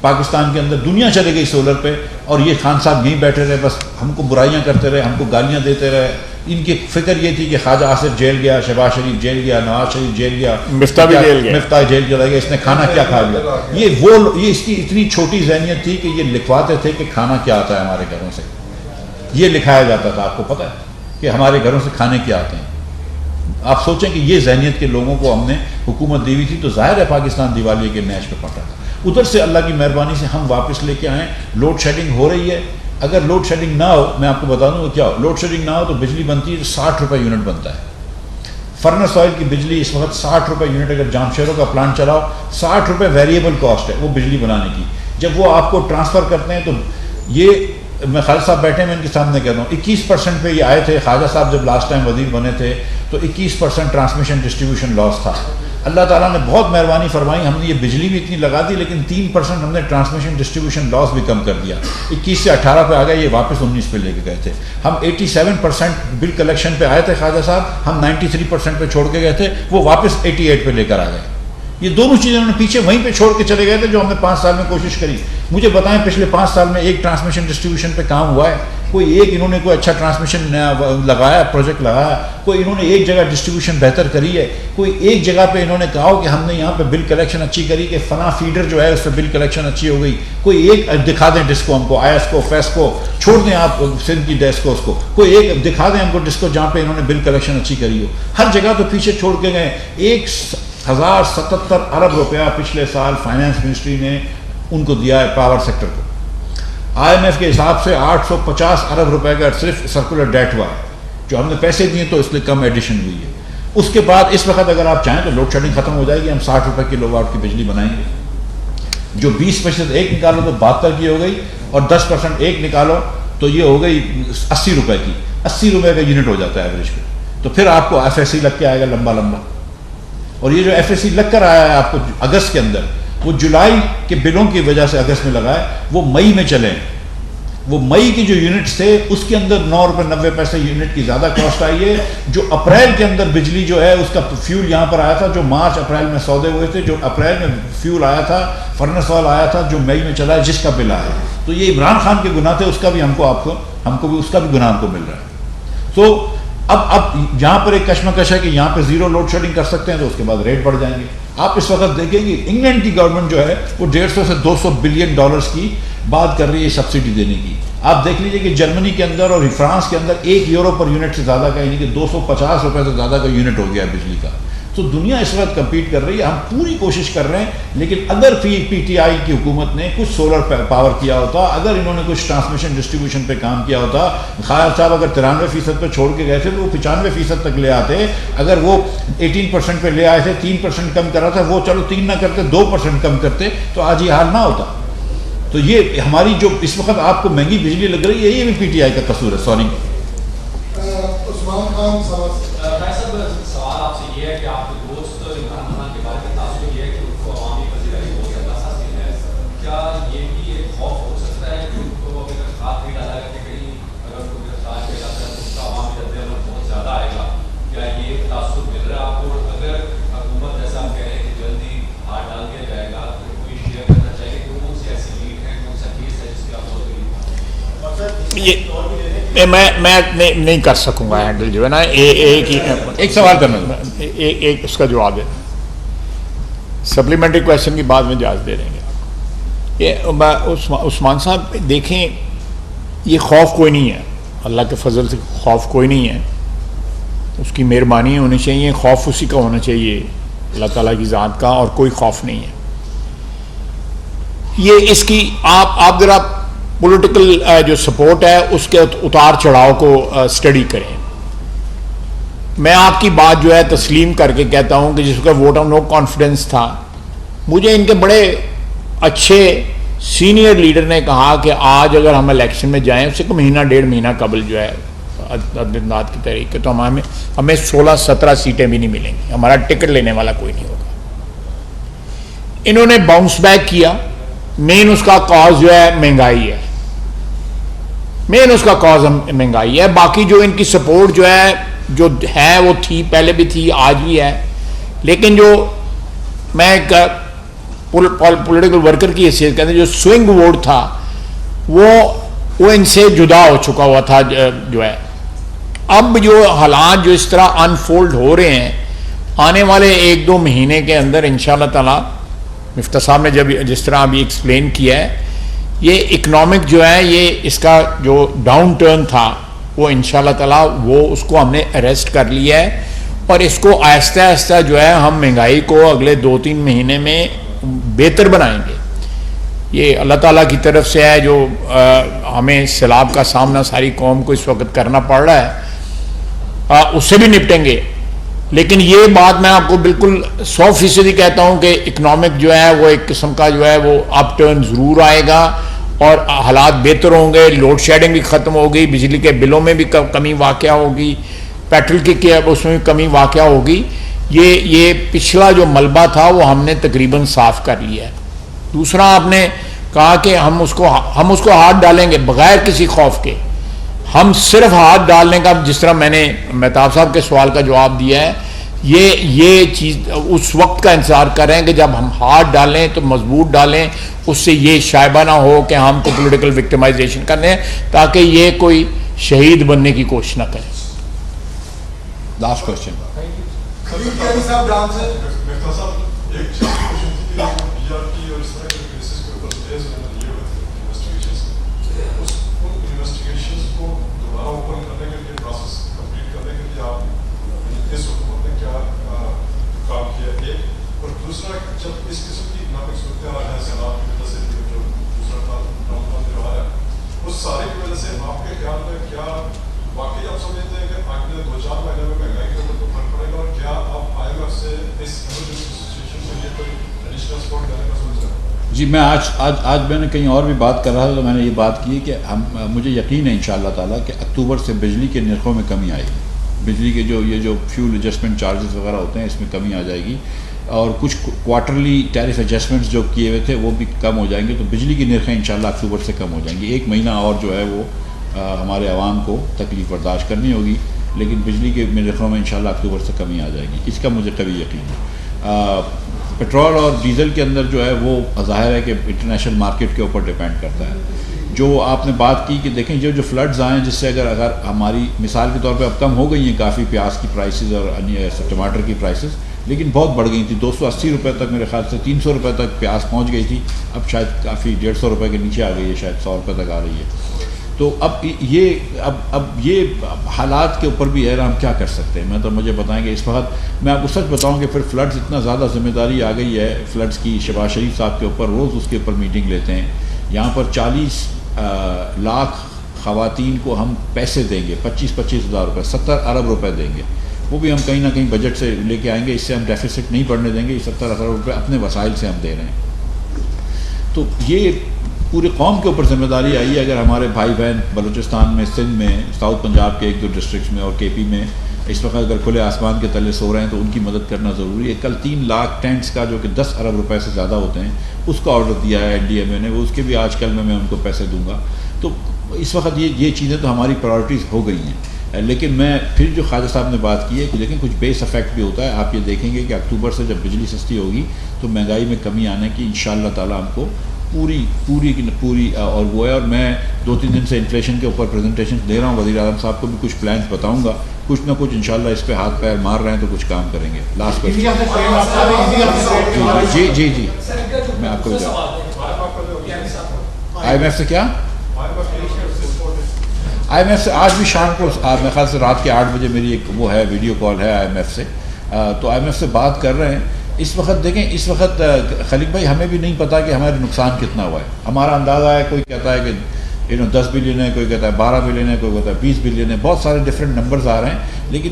पाकिस्तान के अंदर। दुनिया चले गई सोलर पे, और ये खान साहब यहीं बैठे रहे, बस हमको बुराइयां करते रहे, हमको गालियां देते रहे। इनकी फिक्र ये थी कि ख्वाजा आसिफ जेल गया, शहबाज शरीफ जेल गया, नवाज शरीफ जेल गया, मिफ्ता भी जेल गया, मिफ्ता जेल चला गया, इसने खाना क्या खा लिया। ये इसकी इतनी छोटी जहनियत थी कि ये लिखवाते थे कि खाना क्या आता है हमारे घरों से, ये लिखाया जाता था, आपको पता है कि हमारे घरों से खाने क्या आते हैं। आप सोचें कि ये जहनियत के लोगों को हमने हुकूमत दी हुई थी, तो जाहिर है पाकिस्तान दिवालिये के नहज पे पड़ा था। उधर से अल्लाह की मेहरबानी से हम वापस लेके आए। लोड शेडिंग हो रही है, अगर लोड शेडिंग ना हो, मैं आपको बता दूं क्या हो, लोड शेडिंग ना हो तो बिजली बनती है तो 60 रुपये यूनिट बनता है, फर्नेस ऑयल की बिजली इस वक्त 60 रुपये यूनिट, अगर जामशेरों का प्लांट चलाओ 60 रुपये वेरिएबल कॉस्ट है वो बिजली बनाने की। जब वो आपको ट्रांसफ़र करते हैं तो ये, मैं खालिद साहब बैठे हैं, मैं इनके सामने कह रहा हूँ 21% पे ये आए थे। ख्वाजा साहब जब लास्ट टाइम वजीर बने थे तो 21% ट्रांसमिशन डिस्ट्रीब्यूशन लॉस था। अल्लाह ताला ने बहुत मेहरबानी फरमाई, हमने ये बिजली भी इतनी लगा दी लेकिन 3% हमने ट्रांसमिशन डिस्ट्रीब्यूशन लॉस भी कम कर दिया। 21 से 18 पे आ गए, ये वापस 19 पे लेके गए थे। हम 87% बिल कलेक्शन पे आए थे ख्वाजा साहब, हम 93% पे छोड़ के गए थे, वो वापस 88 पे लेकर आ गए। ये दोनों चीज़ें उन्होंने पीछे वहीं पे छोड़ के चले गए थे जो हमने 5 साल में कोशिश करी। मुझे बताएं पिछले 5 साल में एक ट्रांसमिशन डिस्ट्रीब्यूशन पे काम हुआ है? कोई एक इन्होंने कोई अच्छा ट्रांसमिशन लगाया, प्रोजेक्ट लगाया? कोई इन्होंने एक जगह डिस्ट्रीब्यूशन बेहतर करी है? कोई एक जगह पे इन्होंने कहा हो कि हमने यहाँ पे बिल कलेक्शन अच्छी करी कि फना फीडर जो है उस पर बिल कलेक्शन अच्छी हो गई? कोई एक दिखा दें डिस्को हमको, आयस को, फेस को छोड़ दें आप सिंध की डेस्को, उसको कोई एक दिखा दें हमको डिस्को जहाँ पे इन्होंने बिल कलेक्शन अच्छी करी हो। हर जगह तो पीछे छोड़ के गए। 1077 अरब रुपया पिछले साल फाइनेंस मिनिस्ट्री ने उनको दिया है पावर सेक्टर को। IMF के हिसाब से 850 अरब रुपए का सिर्फ सर्कुलर डेट हुआ है, जो हमने पैसे दिए तो इसलिए कम एडिशन हुई है। उसके बाद इस वक्त अगर आप चाहें तो लोड शेडिंग खत्म हो जाएगी, हम 60 रुपए किलोवाट की बिजली बनाएंगे। जो 20% एक निकालो तो 72 की हो गई, और 10% एक निकालो तो ये हो गई 80 रुपए की। 80 रुपए का यूनिट हो जाता है एवरेज पे। तो फिर आपको FSC लग के आएगा लंबा लंबा, और ये जो FSC लग कर आया है आपको अगस्त के अंदर, वो जुलाई के बिलों की वजह से अगस्त में लगा है, वो मई में चले। वो मई के जो यूनिट्स थे उसके अंदर 9 रुपये 90 पैसे यूनिट की ज़्यादा कॉस्ट आई है। जो अप्रैल के अंदर बिजली जो है उसका फ्यूल यहाँ पर आया था, जो मार्च अप्रैल में सौदे हुए थे, जो अप्रैल में फ्यूल आया था, फर्नेस ऑयल आया था, जो मई में चला है, जिसका बिल आया। तो ये इमरान खान के गुनाह थे, उसका भी हमको भी उसका भी गुनाह हमको मिल रहा है। तो अब यहाँ पर एक कश्मकश है कि यहाँ पे जीरो लोड शेडिंग कर सकते हैं तो उसके बाद रेट बढ़ जाएंगे। आप इस वक्त देखेंगे इंग्लैंड की गवर्नमेंट जो है वो 150 से 200 बिलियन डॉलर्स की बात कर रही है सब्सिडी देने की। आप देख लीजिए कि जर्मनी के अंदर और फ्रांस के अंदर 1 यूरो पर यूनिट से ज़्यादा का, यानी कि 250 रुपये से ज़्यादा का यूनिट हो गया है बिजली का। तो दुनिया इस वक्त कम्पीट कर रही है, हम पूरी कोशिश कर रहे हैं। लेकिन अगर PTI की हुकूमत ने कुछ सोलर पावर किया होता, अगर इन्होंने कुछ ट्रांसमिशन डिस्ट्रीब्यूशन पे काम किया होता, खायर साहब अगर 93% पे छोड़ के गए थे तो वो 95% तक ले आते। अगर वो 18% पे ले आए थे, 3% कम करा था, वो चलो 3 ना करते, 2% कम करते तो आज ये हाल ना होता। तो ये हमारी जो इस वक्त आपको महंगी बिजली लग रही है, ये भी PTI का कसूर है। सॉरी उस्मान खान साहब, सवाल आपसे ये है कि आपके दोस्त इमरान खान के बारे में तासुर ये है कि उनको अवामी वज़ीर बहुत ज़्यादा हासिल है। क्या ये भी एक खौफ हो सकता है कि उनको अगर हाथ भी डाला है कि कहीं अगर उनको गिरफ्तार किया जाता है तो उसका अवामी रद्द-ए-अमल बहुत ज़्यादा आएगा? क्या ये तासुर मिल रहा है आपको? अगर हुकूमत जैसा आप कह रहे हैं कि जल्दी हाथ डाल दिया जाएगा तो कोई शेयर करना चाहिए कि कौन सी ऐसी लीड है, कौन सा केस है जिसके आप बहुत ये मैं नहीं कर सकूंगा हैंडल जो है ना। एक सवाल करना, एक उसका जवाब है, सप्लीमेंट्री क्वेश्चन की बाद में इजाज़त दे देंगे। ये उस्मान साहब देखें, ये खौफ कोई नहीं है, अल्लाह के फजल से खौफ कोई नहीं है, उसकी मेहरबानी होनी चाहिए। खौफ उसी का होना चाहिए, अल्लाह ताला की ज़ात का, और कोई खौफ नहीं है। ये इसकी आप ज़रा पॉलिटिकल जो सपोर्ट है उसके उतार चढ़ाव को स्टडी करें। मैं आपकी बात जो है तस्लीम करके कहता हूं कि जिसका वोट ऑफ नो कॉन्फिडेंस था, मुझे इनके बड़े अच्छे सीनियर लीडर ने कहा कि आज अगर हम इलेक्शन में जाएं उससे महीना 1.5 महीना कबल जो है अदनात की तरीके तो हमें 16-17 सीटें भी नहीं मिलेंगी, हमारा टिकट लेने वाला कोई नहीं होगा। इन्होंने बाउंस बैक किया। मेन उसका कॉज जो है महंगाई है, मेन उसका कॉज महंगाई है। बाकी जो इनकी सपोर्ट जो है वो थी, पहले भी थी, आज भी है। लेकिन जो मैं एक पॉलिटिकल वर्कर की हैसियत कहते हैं, जो स्विंग वोट था वो इनसे जुदा हो चुका हुआ था जो है। अब जो हालात जो इस तरह अनफोल्ड हो रहे हैं, आने वाले 1-2 महीने के अंदर इंशाअल्लाह ताला, मिफ्ता साहब ने जब जिस तरह अभी एक्सप्लेन किया है, ये इकनॉमिक जो है, ये इसका जो डाउन टर्न था वो इंशाअल्लाह ताला वो उसको हमने अरेस्ट कर लिया है, और इसको आहिस्ता आहिस्ता जो है हम महंगाई को अगले 2-3 महीने में बेहतर बनाएंगे। ये अल्लाह ताला की तरफ से है जो हमें सैलाब का सामना सारी कौम को इस वक्त करना पड़ रहा है, उससे भी निपटेंगे। लेकिन ये बात मैं आपको बिल्कुल 100% कहता हूं कि इकोनॉमिक जो है वो एक किस्म का जो है वो अप टर्न ज़रूर आएगा और हालात बेहतर होंगे, लोड शेडिंग भी ख़त्म होगी, बिजली के बिलों में भी कमी वाक़या होगी, पेट्रोल की उसमें भी कमी वाक़या होगी। ये पिछला जो मलबा था वो हमने तकरीबन साफ़ कर लिया है। दूसरा आपने कहा कि हम उसको हाथ डालेंगे बग़ैर किसी खौफ के। हम सिर्फ हाथ डालने का, जिस तरह मैंने मेहताब साहब के सवाल का जवाब दिया है, ये चीज़ उस वक्त का इंतज़ार कर रहे हैं कि जब हम हाथ डालें तो मजबूत डालें, उससे ये शायबा ना हो कि हमको पॉलिटिकल विक्टिमाइजेशन करने हैं, ताकि ये कोई शहीद बनने की कोशिश ना करें। Last question. सारे की वजह से आपके ख्याल में क्या वाकई आप समझते हैं कि आगे 2-4 महीने में महंगाई के ऊपर तो फर्क पड़ेगा, और क्या आप IMF से इस इमरजेंसी सिचुएशन में ये कोई एडिशनल सपोर्ट देने का सोच रहे हैं? जी, मैं आज मैंने कहीं और भी बात कर रहा था तो मैंने ये बात की कि मुझे यकीन है इंशाअल्लाह ताला कि अक्टूबर से बिजली के निर्खों में कमी आएगी। बिजली के जो फ्यूल एडजस्टमेंट चार्जेस वगैरह होते हैं इसमें कमी आ जाएगी, और कुछ क्वार्टरली टैरिफ एडजस्टमेंट्स जो किए हुए थे वो भी कम हो जाएंगे। तो बिजली की निर्खें इंशाल्लाह अक्टूबर से कम हो जाएंगी। 1 महीना और जो है वो हमारे आवाम को तकलीफ बर्दाश्त करनी होगी, लेकिन बिजली के निर्खों में इंशाल्लाह अक्टूबर से कमी आ जाएगी, इसका मुझे कभी यकीन है। पेट्रोल और डीज़ल के अंदर जो है वो ज़ाहिर है कि इंटरनेशनल मार्केट के ऊपर डिपेंड करता है। जो आपने बात की कि देखें जो फ्लड्स आए जिससे अगर हमारी मिसाल के तौर पे अब कम हो गई हैं काफ़ी प्याज की प्राइसेस और अन्य टमाटर की प्राइसेस, लेकिन बहुत बढ़ गई थी। 280 रुपये तक, मेरे ख्याल से 300 रुपये तक प्याज पहुंच गई थी, अब शायद काफ़ी 150 रुपये के नीचे आ गई है, शायद 100 रुपये तक आ रही है। तो अब ये हालात के ऊपर भी है, हम क्या कर सकते हैं। मैं तो मुझे बताएंगे इस वक्त मैं आपको सच बताऊं कि फिर फ्लड्स इतना ज़्यादा जिम्मेदारी आ गई है फ्लड्स की। शहबाज शरीफ साहब के ऊपर रोज़ उसके ऊपर मीटिंग लेते हैं। यहाँ पर 40 लाख ख़वातीन को हम पैसे देंगे, 25-25 हज़ार रुपये, 70 अरब रुपये देंगे। वो भी हम कहीं ना कहीं बजट से लेके आएंगे, इससे हम डेफिसिट नहीं बढ़ने देंगे। 70 अरब रुपये अपने वसाइल से हम दे रहे हैं। तो ये पूरी कौम के ऊपर जिम्मेदारी आई है। अगर हमारे भाई बहन बलूचिस्तान में, सिंध में, साउथ पंजाब के 1-2 डिस्ट्रिक्ट्स में और KP में इस वक्त अगर खुले आसमान के तले सो रहे हैं तो उनकी मदद करना ज़रूरी है। कल 3 लाख टेंट्स का जो कि 10 अरब रुपए से ज़्यादा होते हैं उसका ऑर्डर दिया है NDMA ने, वो उसके भी आजकल में मैं उनको पैसे दूंगा। तो इस वक्त ये चीज़ें तो हमारी प्रायोरिटीज़ हो गई हैं। लेकिन मैं फिर जो ख्वाजा साहब ने बात की है कि लेकिन कुछ बेस इफेक्ट भी होता है। आप ये देखेंगे कि अक्टूबर से जब बिजली सस्ती होगी तो महंगाई में कमी आने की इंशाअल्लाह ताला हमको पूरी और वो है। और मैं 2-3 दिन से इन्फ्लेशन के ऊपर प्रेजेंटेशन दे रहा हूँ। वज़ीर आज़म साहब को भी कुछ प्लान्स बताऊँगा, कुछ ना कुछ इंशाल्लाह इस पे हाथ पैर मार रहे हैं तो कुछ काम करेंगे। लास्ट क्वेश्चन जी मैं आपको IMF से क्या IMF से आज भी शाम को मेरे ख्याल से रात के 8 बजे मेरी एक वो है वीडियो कॉल है IMF से। तो IMF से बात कर रहे हैं। इस वक्त देखें, इस वक्त खलीक भाई हमें भी नहीं पता कि हमारे नुकसान कितना हुआ है। हमारा अंदाज़ा है, कोई कहता है कि 10 बिलियन है, कोई कहता है 12 बिलियन है, कोई कहता है 20 बिलियन है, बहुत सारे डिफरेंट नंबर्स आ रहे हैं, लेकिन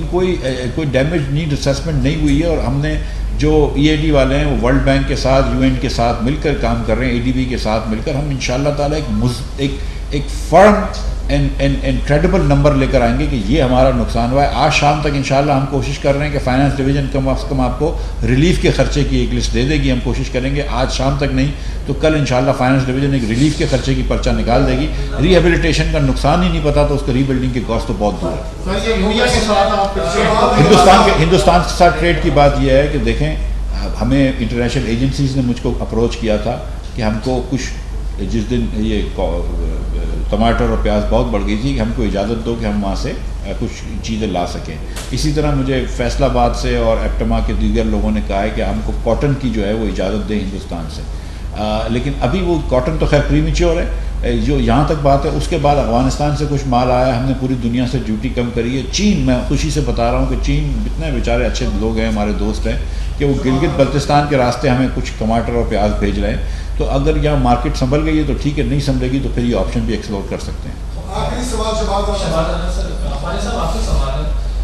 कोई डैमेज नीड असेसमेंट नहीं हुई है। और हमने जो EAD वाले हैं वो वर्ल्ड बैंक के साथ, UN के साथ मिलकर काम कर रहे हैं, ADB के साथ मिलकर हम इंशाअल्लाह ताला एक फर्म एंड क्रेडिबल नंबर लेकर आएंगे कि ये हमारा नुकसान हुआ है। आज शाम तक इंशाल्लाह हम कोशिश कर रहे हैं कि फाइनेंस डिवीज़न कम अज़ कम आपको रिलीफ के खर्चे की एक लिस्ट दे देगी। हम कोशिश करेंगे आज शाम तक नहीं तो कल इंशाल्लाह फाइनेंस डिवीज़न एक रिलीफ के खर्चे की पर्चा निकाल देगी। रिहेबिलिटेशन का नुकसान ही नहीं पता तो उसको रीबिल्डिंग के कॉस्ट तो बहुत दूर है। हिंदुस्तान के साथ ट्रेड की बात यह है कि देखें, हमें इंटरनेशनल एजेंसीज़ ने मुझको अप्रोच किया था कि हमको कुछ, जिस दिन ये टमाटर और प्याज बहुत बढ़ गई थी, कि हमको इजाज़त दो कि हम वहाँ से कुछ चीज़ें ला सकें। इसी तरह मुझे फैसलाबाद से और एप्टमा के दीगर लोगों ने कहा है कि हमको कॉटन की जो है वो इजाज़त दें हिंदुस्तान से। लेकिन अभी वो कॉटन तो खैर प्रीमेच्योर है। जो यहाँ तक बात है, उसके बाद अफ़गानिस्तान से कुछ माल आया, हमने पूरी दुनिया से ड्यूटी कम करी है। चीन, मैं खुशी से बता रहा हूँ कि चीन इतने बेचारे अच्छे लोग हैं, हमारे दोस्त हैं, कि वो गिलगित बल्तिस्तान के रास्ते हमें कुछ टमाटर और प्याज भेज रहे हैं। तो अगर यहाँ मार्केट संभल गई है तो ठीक है, नहीं संभलेगी तो फिर ये ऑप्शन भी एक्सप्लोर कर सकते हैं। आखिरी सवाल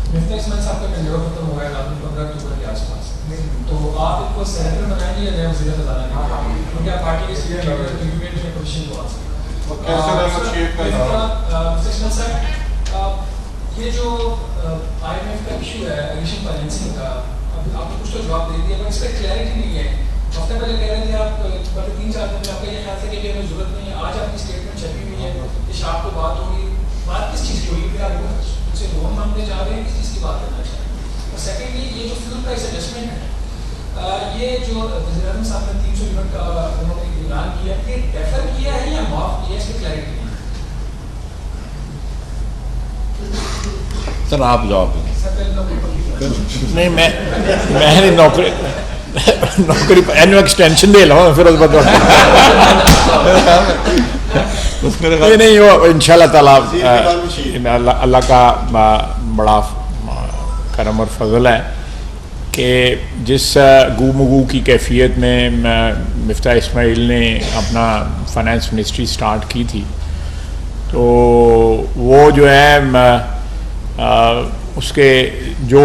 मिफ्ता इस्माइल साहब का टेंडर खत्म हो गया कानून 15 अक्टूबर के आसपास, तो आप इनको सेनेटर बनाएंगे या नया वज़ीर ख़ज़ाना लेंगे? क्योंकि आप पार्टी के सीनियर लीडर हैं, यूपीए में पोजीशन को आ सकते हैं। ये जो IMF का इशू है एडिशन फाइनेंसिंग का, अब आपने कुछ तो जवाब दे दिया, पर इस पर क्लैरिटी नहीं है। हफ्ते पहले कह रहे थे आप, पहले 3-4 दिन में आपका ये ख्याल था कि हमें जरूरत नहीं है, आज आपकी स्टेटमेंट छपी हुई है कि शाम को बात होगी। बात किस चीज़ की होगी? फिर आप उनसे लोन मांगने जा रहे हैं, किस चीज़ की बात करना चाह रहे हैं? और सेकेंडली, ये जो फ्यूल प्राइस एडजस्टमेंट है, ये जो वज़ीर-ए-आज़म साहब ने 300 यूनिट का उन्होंने ऐलान किया, ये डेफर किया है या माफ किया है, इसकी क्लैरिटी नहीं है। सर आप जवाब दें। नहीं, मैं नौकरी एनुअल एक्सटेंशन दे लूँ फिर उस बाद नहीं वो इंशाल्लाह ताला अल्लाह का बड़ा करम और फजल है कि जिस गुमगू की कैफियत में मिफ्ता इस्माइल ने अपना फाइनेंस मिनिस्ट्री स्टार्ट की थी, तो वो जो है उसके जो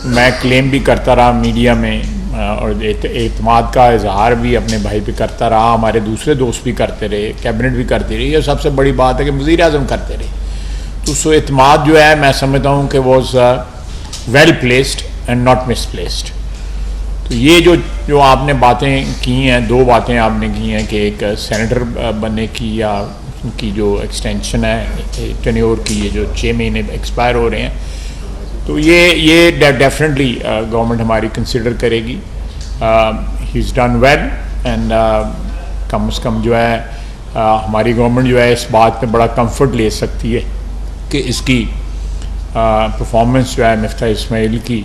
मैं क्लेम भी करता रहा मीडिया में और एतमाद का इजहार भी अपने भाई पे करता रहा, हमारे दूसरे दोस्त भी करते रहे, कैबिनेट भी करती रही, ये सबसे बड़ी बात है कि वज़ीर-ए-आज़म करते रहे। तो सो एतमाद जो है मैं समझता हूँ कि was well placed and not misplaced. तो ये जो आपने बातें की हैं, 2 बातें आपने की हैं कि एक सेनेटर बनने की या उनकी जो एक्सटेंशन है टेन्योर की, ये जो 6 महीने एक्सपायर हो रहे हैं, तो ये डेफिनेटली गवर्नमेंट हमारी कंसिडर करेगी। He is done well and come से कम जो है हमारी गवर्नमेंट जो है इस बात पे बड़ा कंफर्ट ले सकती है कि इसकी परफॉर्मेंस जो है मिफ्ता इस्माइल की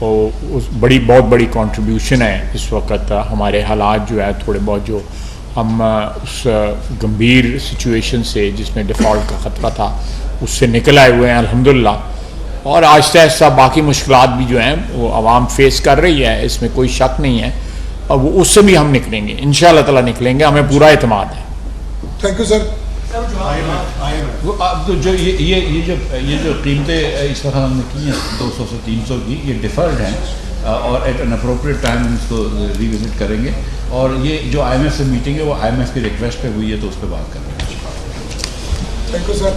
वो बहुत बड़ी कंट्रीब्यूशन है। इस वक्त हमारे हालात जो है थोड़े बहुत जो हम उस गंभीर सिचुएशन से जिसमें डिफ़ॉल्ट का ख़तरा था उससे निकल आए हुए हैं अल्हम्दुलिल्लाह, और आहिस्ता आहिस्ता बाकी मुश्किलात भी जो हैं वो आवाम फेस कर रही है, इसमें कोई शक नहीं है, और वो उससे भी हम निकलेंगे इंशाअल्लाह ताला निकलेंगे, हमें पूरा एतमाद है। Thank you sir. वो तो जो ये जो कीमतें इस वक्त हमने की हैं 200 से 300 की, ये डिफर्ड हैं और एट एन अप्रोप्रिएट टाइम इसको रिविजिट करेंगे, और ये जो IMF से मीटिंग है वो IMF की रिक्वेस्ट पे हुई है, तो उस पर बात करेंगे। Thank you sir.